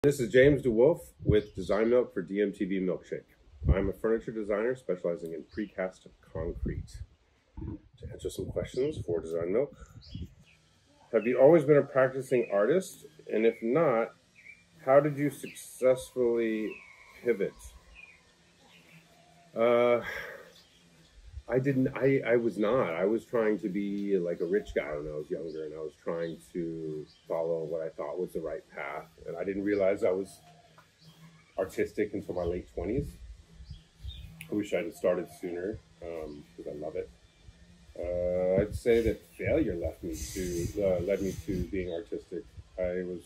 This is James DeWolf with Design Milk for DMTV Milkshake. I'm a furniture designer specializing in precast concrete. To answer some questions for Design Milk, have you always been a practicing artist? And if not, how did you successfully pivot? I was not. I was trying to be like a rich guy when I was younger, and I was trying to follow what I thought was the right path. And I didn't realize I was artistic until my late 20s. I wish I'd have started sooner because I love it. I'd say that failure led me to being artistic. I was,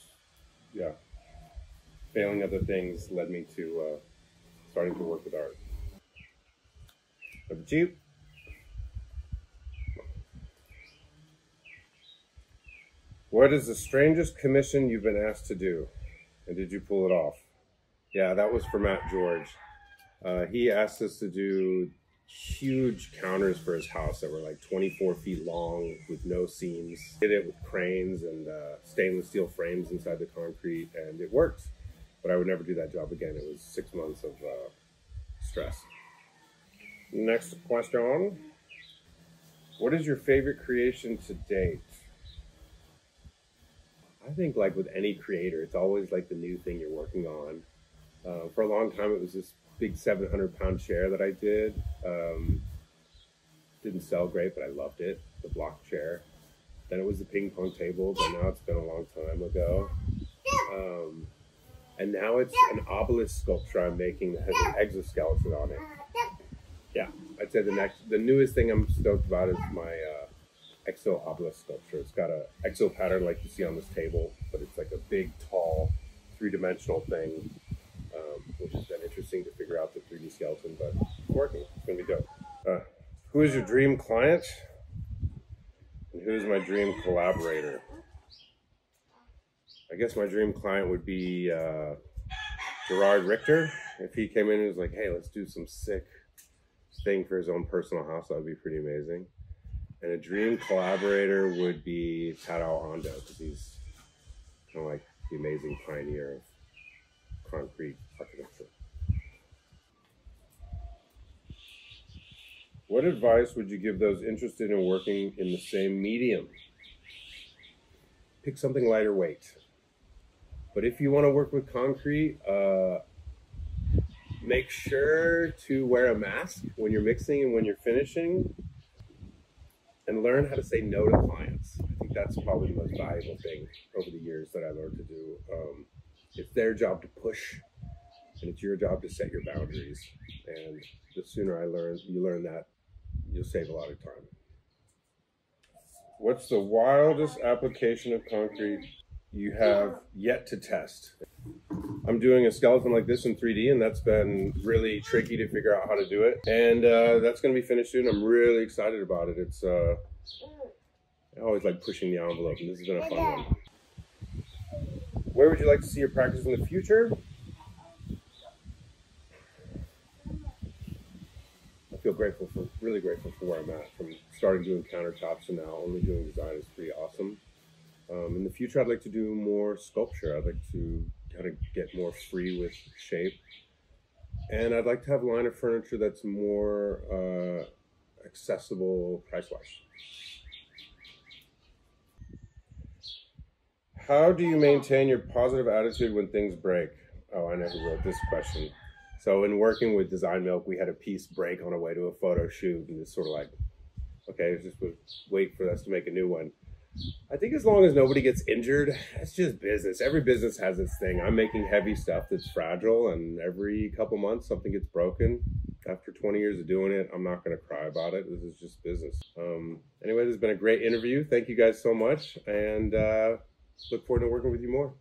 failing other things led me to starting to work with art. But you? What is the strangest commission you've been asked to do? And did you pull it off? Yeah, that was for Matt George. He asked us to do huge counters for his house that were like 24 feet long with no seams. Did it with cranes and stainless steel frames inside the concrete, and it worked. But I would never do that job again. It was 6 months of stress. Next question. What is your favorite creation to date? I think like with any creator, it's always like the new thing you're working on. For a long time, it was this big 700-pound chair that I did. Didn't sell great, but I loved it, the block chair. Then it was the ping pong table, but now it's been a long time ago. And now it's an obelisk sculpture I'm making that has an exoskeleton on it. Yeah, I'd say the newest thing I'm stoked about is my exo obelisk sculpture. It's got a exo pattern like you see on this table, but it's like a big, tall, three-dimensional thing, which has been interesting to figure out the 3D skeleton, but it's working. It's gonna be dope. Who is your dream client? And who's my dream collaborator? I guess my dream client would be Gerard Richter. If he came in and was like, hey, let's do some sick thing for his own personal house, that would be pretty amazing. And a dream collaborator would be Tadao Ando, because he's kind of like the amazing pioneer of concrete architecture. What advice would you give those interested in working in the same medium? Pick something lighter weight. But if you want to work with concrete, make sure to wear a mask when you're mixing and when you're finishing, and learn how to say no to clients. I think that's probably the most valuable thing over the years that I learned to do. It's their job to push, and it's your job to set your boundaries. And the sooner you learn that, you'll save a lot of time. What's the wildest application of concrete you have yet to test? I'm doing a skeleton like this in 3D, and that's been really tricky to figure out how to do it. And that's going to be finished soon. I'm really excited about it. It's I always like pushing the envelope, and this has been a fun one. Where would you like to see your practice in the future? I feel really grateful for where I'm at. From starting doing countertops to now only doing design is pretty awesome. In the future, I'd like to do more sculpture. I'd like to kind of get more free with shape. And I'd like to have a line of furniture that's more accessible price-wise. How do you maintain your positive attitude when things break? Oh, I know who wrote this question. So in working with Design Milk, we had a piece break on our way to a photo shoot, and it's sort of like, okay, just wait for us to make a new one. I think as long as nobody gets injured, it's just business. Every business has its thing. I'm making heavy stuff that's fragile, and every couple months something gets broken. After 20 years of doing it, I'm not going to cry about it. This is just business. Anyway, this has been a great interview. Thank you guys so much, and look forward to working with you more.